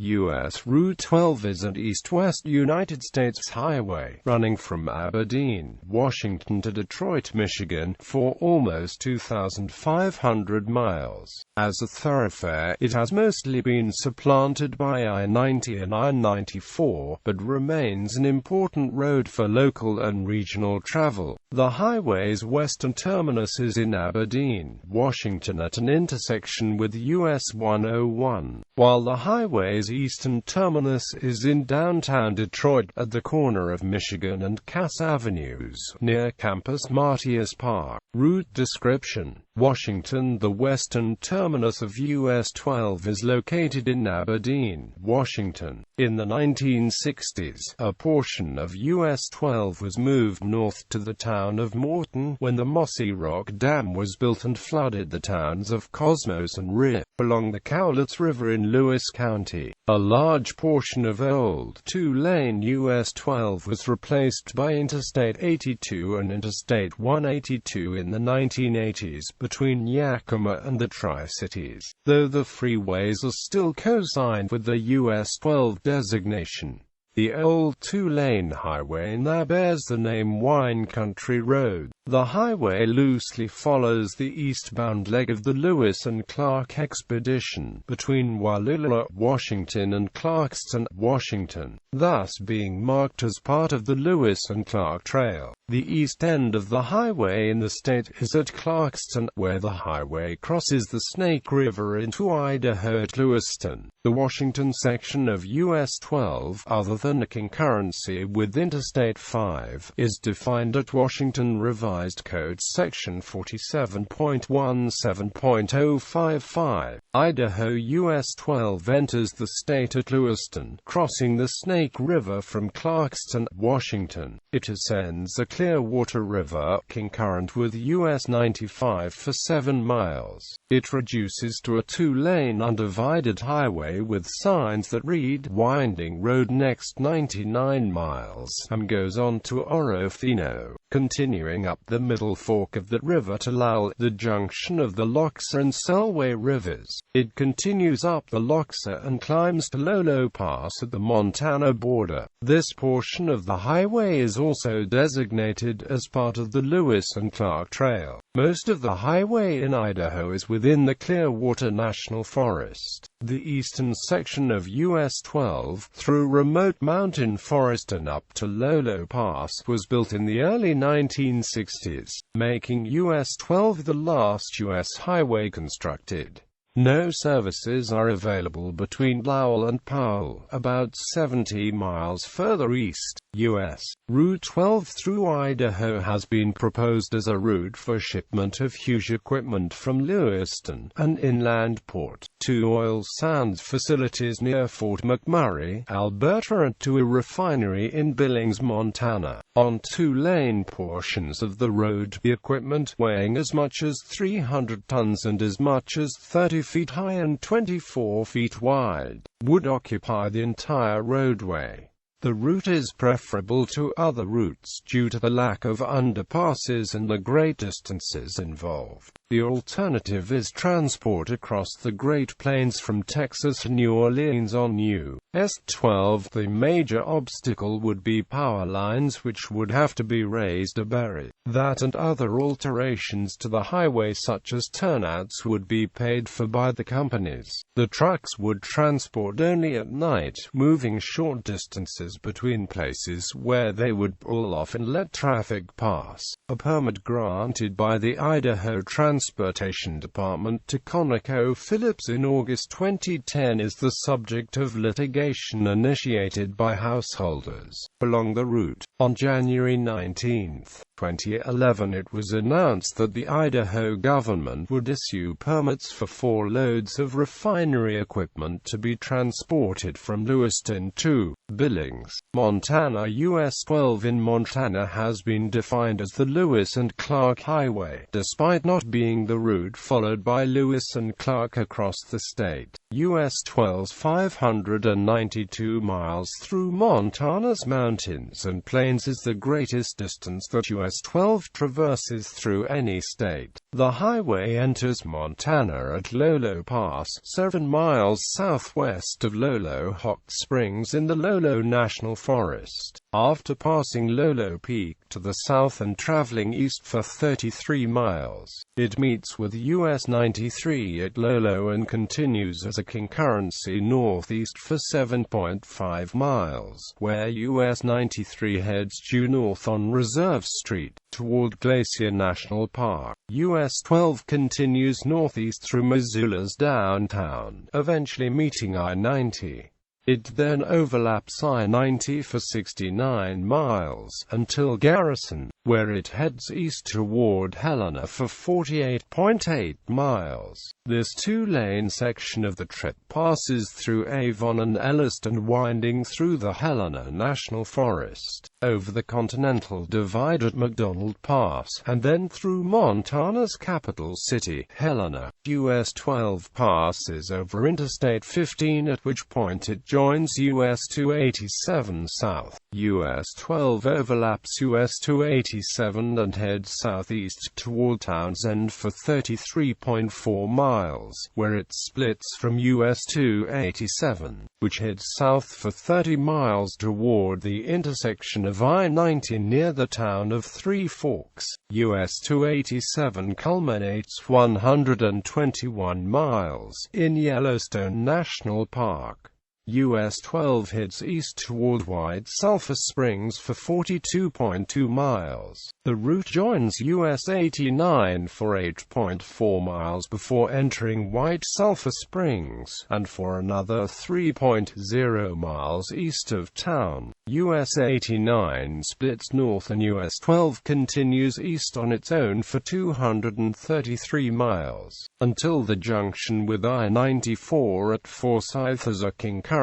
U.S. Route 12 is an east-west United States highway, running from Aberdeen, Washington to Detroit, Michigan, for almost 2,500 miles. As a thoroughfare, it has mostly been supplanted by I-90 and I-94, but remains an important road for local and regional travel. The highway's western terminus is in Aberdeen, Washington at an intersection with US 101, while the highway's eastern terminus is in downtown Detroit, at the corner of Michigan and Cass Avenues, near Campus Martius Park. Route description: Washington. The western terminus of US 12 is located in Aberdeen, Washington. In the 1960s, a portion of US 12 was moved north to the town of Morton when the Mossy Rock Dam was built and flooded the towns of Cosmos and Rip, along the Cowlitz River in Lewis County. A large portion of old two-lane US 12 was replaced by Interstate 82 and Interstate 182 in the 1980s between Yakima and the Tri-Cities, though the freeways are still co-signed with the US 12 designation. The old two-lane highway now bears the name Wine Country Road. The highway loosely follows the eastbound leg of the Lewis and Clark Expedition, between Wallula, Washington and Clarkston, Washington, thus being marked as part of the Lewis and Clark Trail. The east end of the highway in the state is at Clarkston, where the highway crosses the Snake River into Idaho at Lewiston. The Washington section of US 12, other than a concurrency with Interstate 5, is defined at Washington Revised Code Section 47.17.055. Idaho US 12 enters the state at Lewiston, crossing the Snake River from Clarkston, Washington. It ascends the Clearwater River, concurrent with US 95 for 7 miles. It reduces to a two-lane undivided highway with signs that read "Winding Road next 99 miles" and goes on to Orofino, continuing up the middle fork of the river to Lowell, the junction of the Lochsa and Selway rivers. It continues up the Lochsa and climbs to Lolo Pass at the Montana border. This portion of the highway is also designated as part of the Lewis and Clark Trail. Most of the highway in Idaho is within the Clearwater National Forest. The eastern section of US 12, through remote mountain forest and up to Lolo Pass, was built in the early 1960s, making US 12 the last US highway constructed. No services are available between Lowell and Powell, about 70 miles further east. U.S. Route 12 through Idaho has been proposed as a route for shipment of huge equipment from Lewiston, an inland port, to oil sands facilities near Fort McMurray, Alberta, and to a refinery in Billings, Montana. On two-lane portions of the road, the equipment, weighing as much as 300 tons and as much as 30 feet high and 24 feet wide, would occupy the entire roadway. The route is preferable to other routes due to the lack of underpasses and the great distances involved. The alternative is transport across the Great Plains from Texas to New Orleans on US 12. The major obstacle would be power lines, which would have to be raised or buried. That and other alterations to the highway, such as turnouts, would be paid for by the companies. The trucks would transport only at night, moving short distances between places where they would pull off and let traffic pass. A permit granted by the Idaho Transportation Department to ConocoPhillips in August 2010 is the subject of litigation initiated by householders along the route. On January 19, 2011, it was announced that the Idaho government would issue permits for 4 loads of refinery equipment to be transported from Lewiston to Billings, Montana. US 12 in Montana has been defined as the Lewis and Clark Highway, despite not being the route followed by Lewis and Clark across the state. US 12's 592 miles through Montana's mountains and plains is the greatest distance that US 12 traverses through any state. The highway enters Montana at Lolo Pass, 7 miles southwest of Lolo Hot Springs in the Lolo National Forest. After passing Lolo Peak to the south and traveling east for 33 miles, it meets with US 93 at Lolo and continues as a concurrency northeast for 7.5 miles, where US 93 heads due north on Reserve Street, toward Glacier National Park. US 12 continues northeast through Missoula's downtown, eventually meeting I-90. It then overlaps I-90 for 69 miles, until Garrison, where it heads east toward Helena for 48.8 miles. This two-lane section of the trip passes through Avon and Elliston, winding through the Helena National Forest, over the Continental Divide at McDonald Pass, and then through Montana's capital city, Helena. US 12 passes over Interstate 15, at which point it joins US 287 south. US 12 overlaps US 287 and heads southeast toward Townsend for 33.4 miles, where it splits from US 287, which heads south for 30 miles toward the intersection of I-90 near the town of Three Forks. US 287 culminates 121 miles in Yellowstone National Park. US 12 heads east toward White Sulphur Springs for 42.2 miles. The route joins US 89 for 8.4 miles before entering White Sulphur Springs, and for another 3.0 miles east of town. US 89 splits north and US 12 continues east on its own for 233 miles, until the junction with I-94 at Forsyth as a concurrency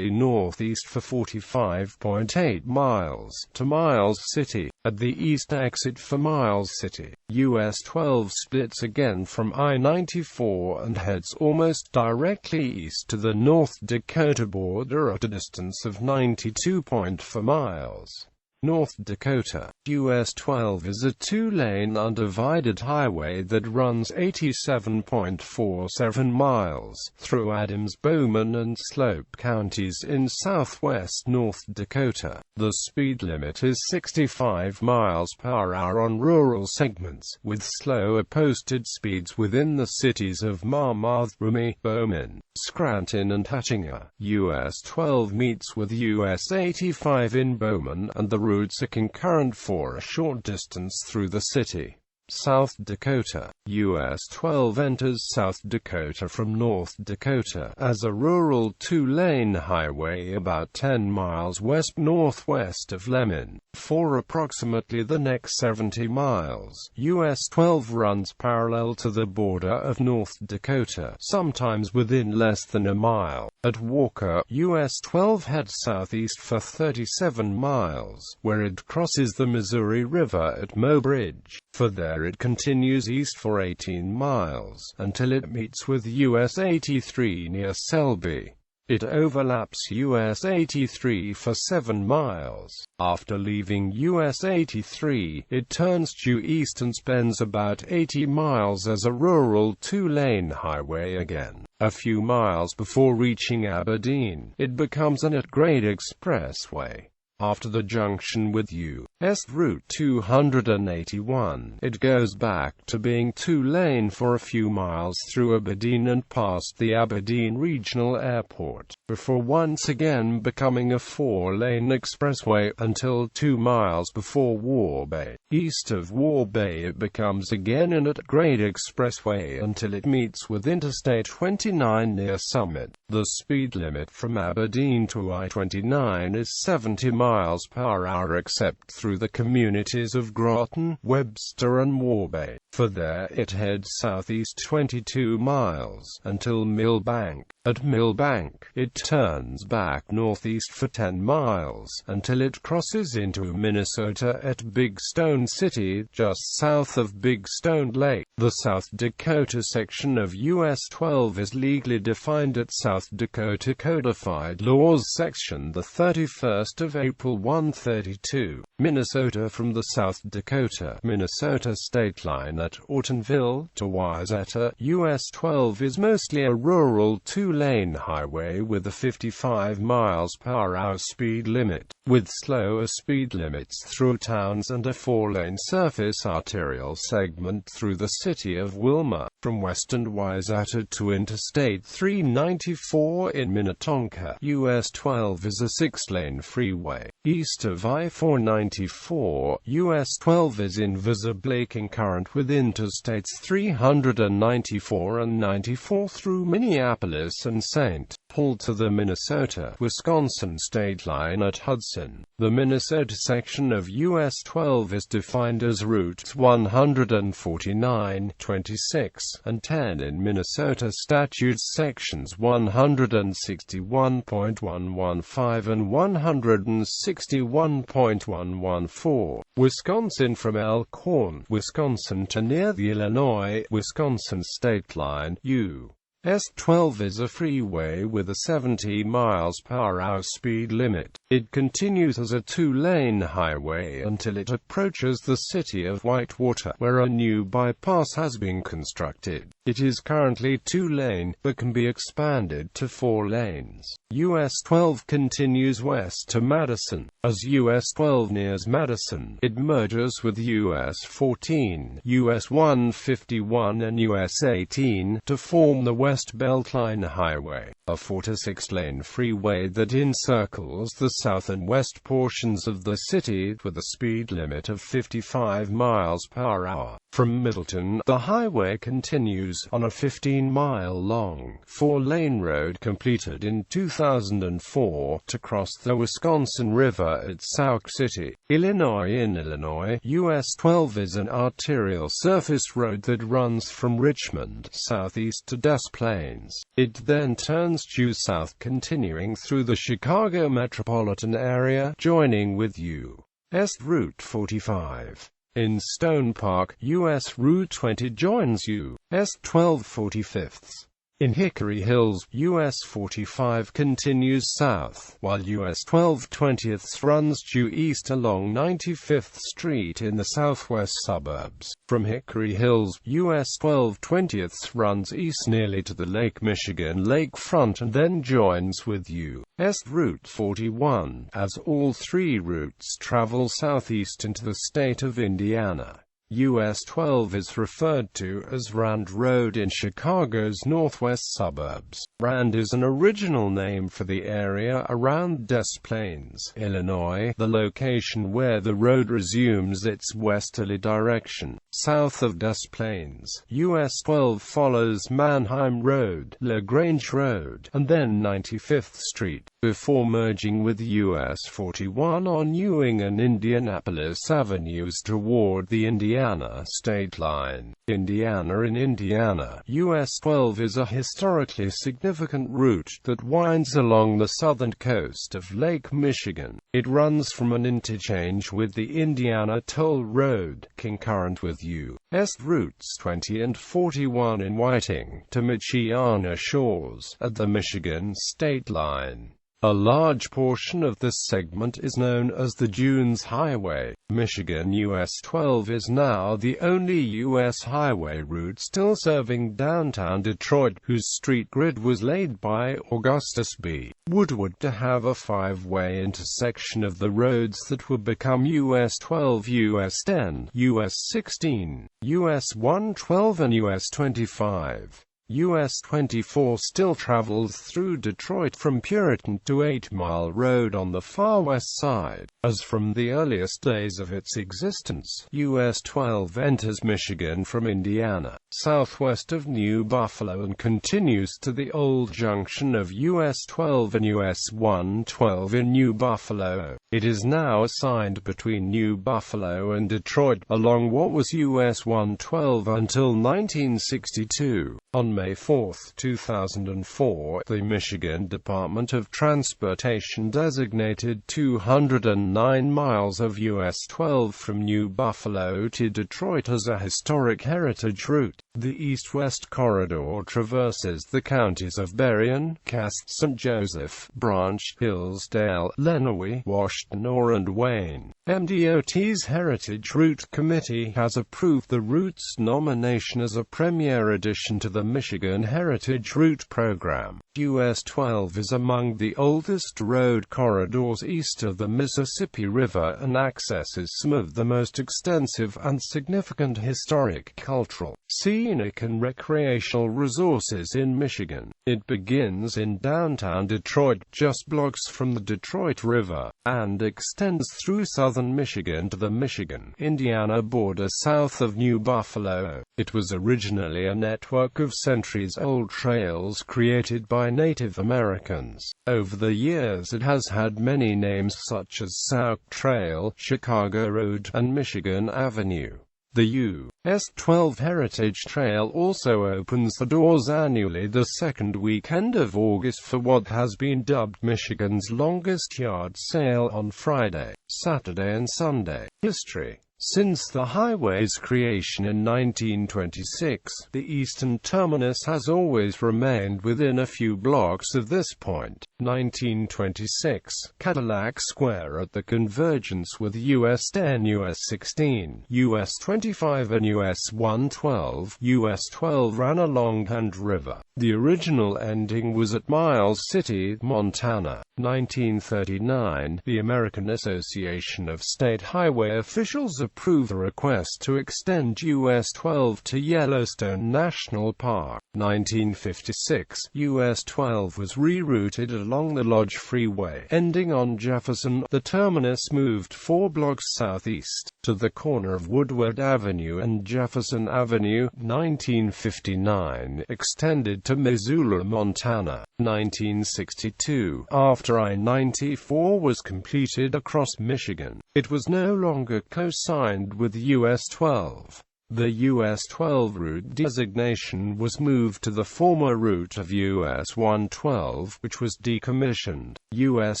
northeast for 45.8 miles, to Miles City. At the east exit for Miles City, US 12 splits again from I-94 and heads almost directly east to the North Dakota border at a distance of 92.4 miles. North Dakota. US 12 is a two-lane undivided highway that runs 87.47 miles through Adams, Bowman and Slope counties in southwest North Dakota. The speed limit is 65 miles per hour on rural segments, with slower posted speeds within the cities of Marmarth, Rumney, Bowman, Scranton and Hattinger. US 12 meets with US 85 in Bowman, and the routes are concurrent for a short distance through the city. South Dakota. US 12 enters South Dakota from North Dakota as a rural two-lane highway about 10 miles west-northwest of Lemon. For approximately the next 70 miles, US 12 runs parallel to the border of North Dakota, sometimes within less than a mile. At Walker, US 12 heads southeast for 37 miles, where it crosses the Missouri River at Mobridge. For there it continues east for 18 miles, until it meets with US 83 near Selby. It overlaps US 83 for 7 miles. After leaving US 83, it turns due east and spends about 80 miles as a rural two-lane highway again. A few miles before reaching Aberdeen, it becomes an at-grade expressway. After the junction with U.S.Route 281, it goes back to being two-lane for a few miles through Aberdeen and past the Aberdeen Regional Airport, before once again becoming a four-lane expressway until 2 miles before Warbay. East of Warbay it becomes again an at-grade expressway until it meets with Interstate 29 near Summit. The speed limit from Aberdeen to I-29 is 70 miles per hour except through the communities of Groton, Webster and Warbay. For there it heads southeast 22 miles, until Millbank. At Millbank, it turns back northeast for 10 miles, until it crosses into Minnesota at Big Stone City, just south of Big Stone Lake. The South Dakota section of U.S. 12 is legally defined at South Dakota Codified Laws Section 31 April 132. Minnesota from the South Dakota, Minnesota state line at Ortonville to Wayzata, U.S. 12 is mostly a rural two-lane highway with a 55 mph speed limit, with slower speed limits through towns and a 4-lane surface arterial segment through the city of Wilmer, from western Wayzata to Interstate 394 in Minnetonka. U.S. 12 is a 6-lane freeway. East of I-494, U.S. 12 is invisibly concurrent with Interstates 394 and 94 through Minneapolis and St. Paul to the Minnesota-Wisconsin state line at Hudson. The Minnesota section of U.S. 12 is defined as routes 149, 26, and 10 in Minnesota statutes sections 161.115 and 161.114. Wisconsin from Elkhorn, Wisconsin to near the Illinois-Wisconsin state line. U.S. 12 is a freeway with a 70 mph speed limit. It continues as a two-lane highway until it approaches the city of Whitewater, where a new bypass has been constructed. It is currently two-lane, but can be expanded to 4 lanes. U.S. 12 continues west to Madison. As U.S. 12 nears Madison, it merges with U.S. 14, U.S. 151 and U.S. 18 to form the West Beltline Highway, a 4 to 6-lane freeway that encircles the south and west portions of the city with a speed limit of 55 mph. From Middleton, the highway continues on a 15-mile-long, 4-lane road completed in 2004 to cross the Wisconsin River at Sauk City, Illinois. In Illinois, U.S. 12 is an arterial surface road that runs from Richmond southeast to Des Plaines. It then turns due south, continuing through the Chicago metropolitan area, joining with U.S. Route 45. In Stone Park, U.S. Route 20 joins U.S. 12 45ths. In Hickory Hills, U.S. 45 continues south, while U.S. 12 20ths runs due east along 95th Street in the southwest suburbs. From Hickory Hills, U.S. 12 20ths runs east nearly to the Lake Michigan lakefront and then joins with U.S. Route 41, as all 3 routes travel southeast into the state of Indiana. U.S. 12 is referred to as Rand Road in Chicago's northwest suburbs. Rand is an original name for the area around Des Plaines, Illinois, the location where the road resumes its westerly direction. South of Des Plaines, U.S. 12 follows Manheim Road, LaGrange Road, and then 95th Street, before merging with U.S. 41 on Ewing and Indianapolis Avenues toward the Indiana state line. Indiana. In Indiana, U.S. 12 is a historically significant route that winds along the southern coast of Lake Michigan. It runs from an interchange with the Indiana Toll Road, concurrent with U.S. Routes 20 and 41 in Whiting, to Michiana Shores, at the Michigan state line. A large portion of this segment is known as the Dunes Highway. Michigan U.S. 12 is now the only U.S. highway route still serving downtown Detroit, whose street grid was laid by Augustus B. Woodward to have a 5-way intersection of the roads that would become U.S. 12, U.S. 10, U.S. 16, U.S. 112 and U.S. 25. U.S. 24 still travels through Detroit from Puritan to 8 Mile Road on the far west side. As from the earliest days of its existence, U.S. 12 enters Michigan from Indiana. southwest of New Buffalo and continues to the old junction of US 12 and US 112 in New Buffalo. It is now assigned between New Buffalo and Detroit, along what was US 112 until 1962. On May 4, 2004, the Michigan Department of Transportation designated 209 miles of US 12 from New Buffalo to Detroit as a historic heritage route. The east-west corridor traverses the counties of Berrien, Cass, St. Joseph, Branch, Hillsdale, Lenawee, Washtenaw and Wayne. MDOT's Heritage Route Committee has approved the route's nomination as a premier addition to the Michigan Heritage Route program. US 12 is among the oldest road corridors east of the Mississippi River and accesses some of the most extensive and significant historic, cultural, scenic and recreational resources in Michigan. It begins in downtown Detroit, just blocks from the Detroit River, and extends through southern Michigan to the Michigan-Indiana border south of New Buffalo. It was originally a network of centuries-old trails created by Native Americans. Over the years it has had many names such as Sauk Trail, Chicago Road, and Michigan Avenue. The US 12 Heritage Trail also opens the doors annually the second weekend of August for what has been dubbed Michigan's longest yard sale on Friday, Saturday and Sunday. History. Since the highway's creation in 1926, the eastern terminus has always remained within a few blocks of this point. 1926, Cadillac Square at the convergence with US 10, US 16, US 25 and US 112. US 12 ran along Hand River. The original ending was at Miles City, Montana. 1939, the American Association of State Highway Officials approved a request to extend US 12 to Yellowstone National Park. 1956, US 12 was rerouted along the Lodge Freeway, ending on Jefferson. The terminus moved 4 blocks southeast, to the corner of Woodward Avenue and Jefferson Avenue. 1959, extended to Missoula, Montana. 1962, after I-94 was completed across Michigan, it was no longer co-signed with US 12. The US 12 route designation was moved to the former route of US 112, which was decommissioned. US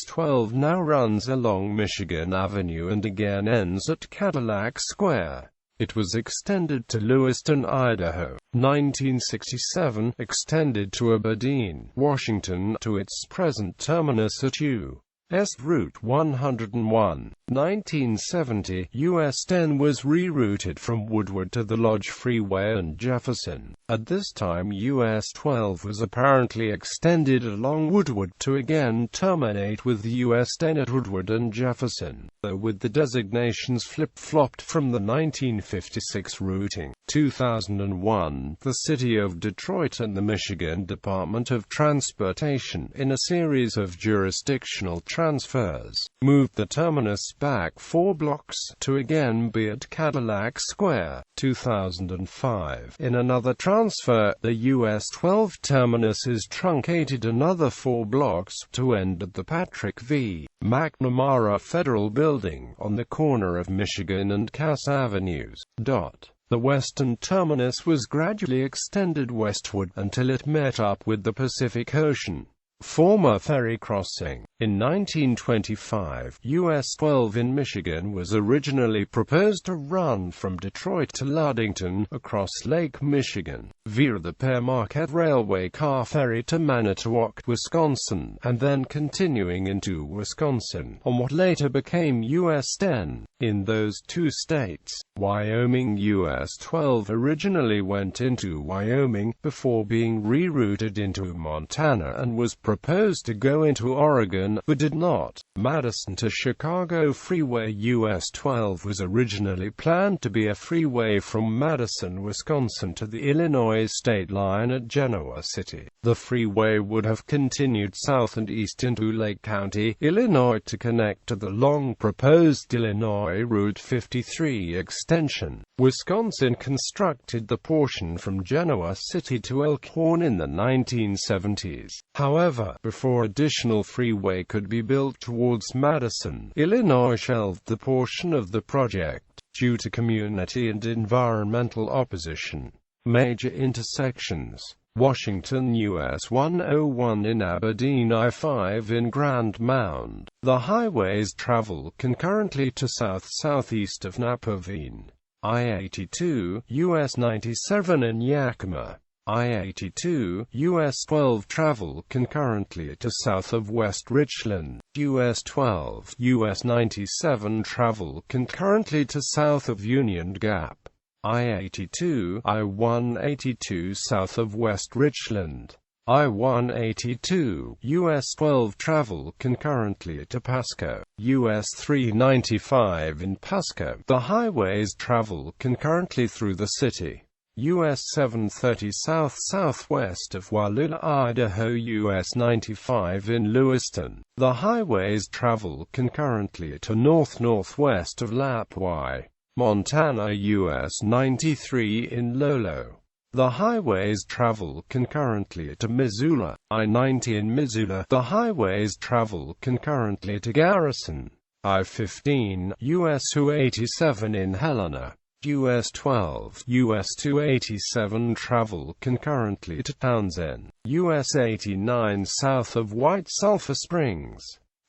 12 now runs along Michigan Avenue and again ends at Cadillac Square. It was extended to Lewiston, Idaho. 1967, extended to Aberdeen, Washington, to its present terminus at U.S.Route 101. 1970, US 10 was rerouted from Woodward to the Lodge Freeway and Jefferson. At this time US 12 was apparently extended along Woodward to again terminate with the US 10 at Woodward and Jefferson, though with the designations flip-flopped from the 1956 routing. 2001, the City of Detroit and the Michigan Department of Transportation, in a series of jurisdictional transfers, moved the terminus back 4 blocks, to again be at Cadillac Square. 2005, in another transfer, the US 12 terminus is truncated another 4 blocks, to end at the Patrick V. McNamara Federal Building, on the corner of Michigan and Cass Avenues. The western terminus was gradually extended westward, until it met up with the Pacific Ocean. Former ferry crossing. In 1925, US 12 in Michigan was originally proposed to run from Detroit to Ludington, across Lake Michigan, via the Pear Marquette Railway car ferry to Manitowoc, Wisconsin, and then continuing into Wisconsin, on what later became US 10. In those 2 states, Wyoming US 12 originally went into Wyoming, before being rerouted into Montana and was proposed to go into Oregon can, but did not. Madison to Chicago Freeway. US 12 was originally planned to be a freeway from Madison, Wisconsin to the Illinois state line at Genoa City. The freeway would have continued south and east into Lake County, Illinois to connect to the long-proposed Illinois Route 53 extension. Wisconsin constructed the portion from Genoa City to Elkhorn in the 1970s. However, before additional freeway could be built towards Madison, Illinois shelved the portion of the project, due to community and environmental opposition. Major intersections: Washington US 101 in Aberdeen, I-5 in Grand Mound. The highways travel concurrently to south-southeast of Naperville. I-82, US 97 in Yakima. I-82, US 12 travel concurrently to south of West Richland. US 12, US 97 travel concurrently to south of Union Gap. I-82, I-182 south of West Richland. I-182, US 12 travel concurrently to Pasco. US 395 in Pasco. The highways travel concurrently through the city. US 730 south-southwest of Wallula, Idaho. US 95 in Lewiston. The highways travel concurrently to north-northwest of Lapwai, Montana. US 93 in Lolo. The highways travel concurrently to Missoula. I-90 in Missoula. The highways travel concurrently to Garrison. I-15, US 287 in Helena. US 12, US 287 travel concurrently to Townsend. US 89 south of White Sulphur Springs.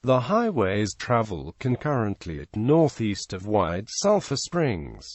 The highways travel concurrently at northeast of White Sulphur Springs.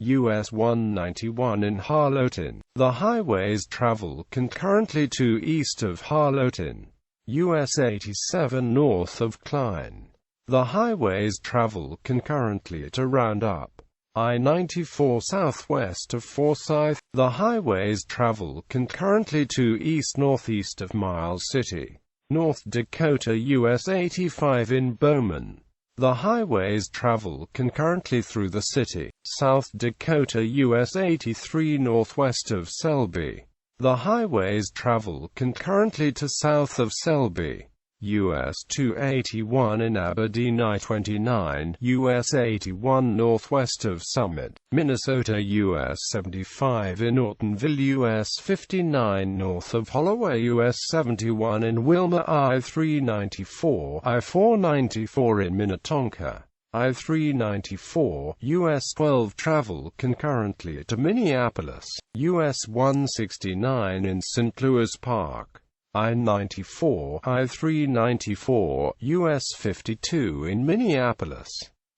US 191 in Harlowton. The highways travel concurrently to east of Harlowton. US 87 north of Klein. The highways travel concurrently to Roundup. I-94 southwest of Forsyth. The highways travel concurrently to east-northeast of Miles City. North Dakota. US 85 in Bowman. The highways travel concurrently through the city. South Dakota. US 83 northwest of Selby. The highways travel concurrently to south of Selby. US 281 in Aberdeen. I-29, US 81 northwest of Summit, Minnesota. US 75 in Ortonville. US 59 north of Holloway. US 71 in Wilmer. I-394, I-494 in Minnetonka. I-394, US 12 travel concurrently to Minneapolis. US 169 in St. Louis Park. I-94, I-394, US 52 in Minneapolis.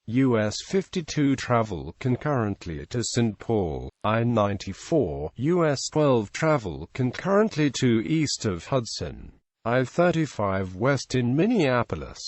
US 52 travel concurrently to St. Paul. I-94, US 12 travel concurrently to east of Hudson. I-35 west in Minneapolis.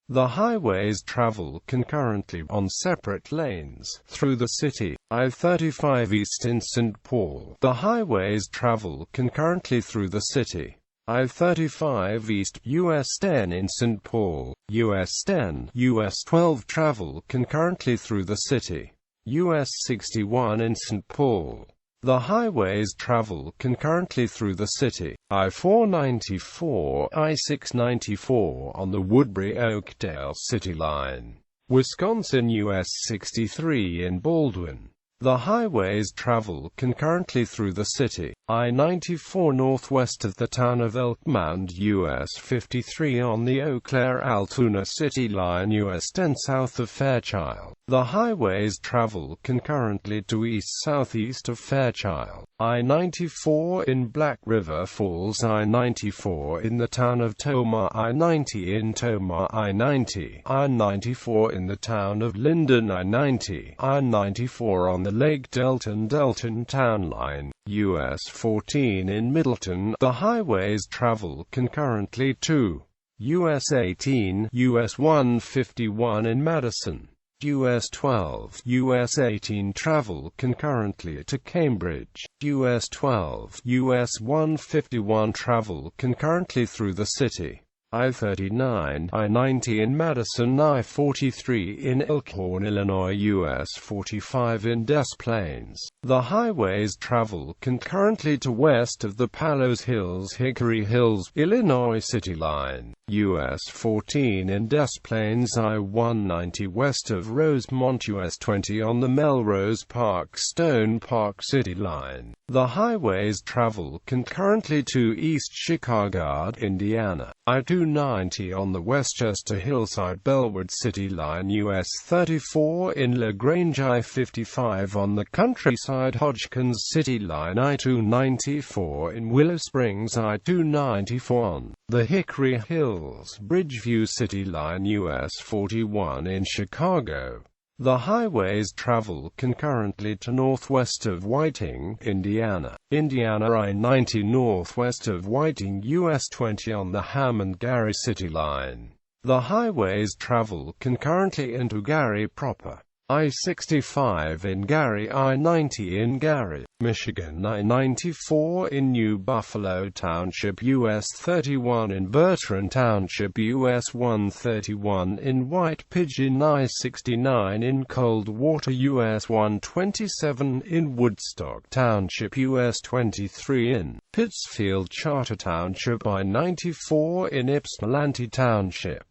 The highways travel concurrently on separate lanes through the city. I-35 east in St. Paul. The highways travel concurrently through the city. I-35 east, US 10 in St. Paul. US 10, US 12 travel concurrently through the city. US 61 in St. Paul. The highways travel concurrently through the city. I-494, I-694 on the Woodbury-Oakdale City Line. Wisconsin. US 63 in Baldwin. The highways travel concurrently through the city. I-94 northwest of the town of Elk Mound. US 53 on the Eau Claire-Altoona City Line. US 10 south of Fairchild. The highways travel concurrently to east-southeast of Fairchild. I-94 in Black River Falls. I-94 in the town of Tomah. I-90 in Tomah. I-90. I-94 in the town of Linden. I-90. I-94 on the Lake Delton town line. US 14 in Middleton. The highways travel concurrently to US 18, US 151 in Madison. US 12, US 18 travel concurrently to Cambridge. US 12, US 151 travel concurrently through the city. I-39, I-90 in Madison, I-43 in Elkhorn, Illinois, US 45 in Des Plaines. The highways travel concurrently to west of the Palos Hills Hickory Hills, Illinois City Line. US 14 in Des Plaines, I-190 west of Rosemont, US 20 on the Melrose Park Stone Park City Line. The highways travel concurrently to East Chicago, Indiana. I-290 on the Westchester Hillside Bellwood City Line, US 34 in LaGrange, I-55 on the Countryside Hodgkins City Line, I-294 in Willow Springs, I-294 on the Hickory Hills Bridgeview City Line, US 41 in Chicago. The highways travel concurrently to northwest of Whiting, Indiana. I-90 northwest of Whiting, US 20 on the Hammond-Gary City Line. The highways travel concurrently into Gary proper. I-65 in Gary, I-90 in Gary, Michigan, I-94 in New Buffalo Township, US 31 in Bertrand Township, US 131 in White Pigeon, I-69 in Coldwater, US 127 in Woodstock Township, US 23 in Pittsfield Charter Township, I-94 in Ypsilanti Township.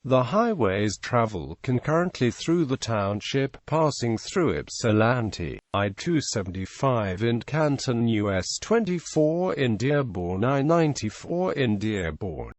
The highways travel concurrently through the township, passing through Ypsilanti. I-275 in Canton, US 24 in Dearborn, I-94 in Dearborn,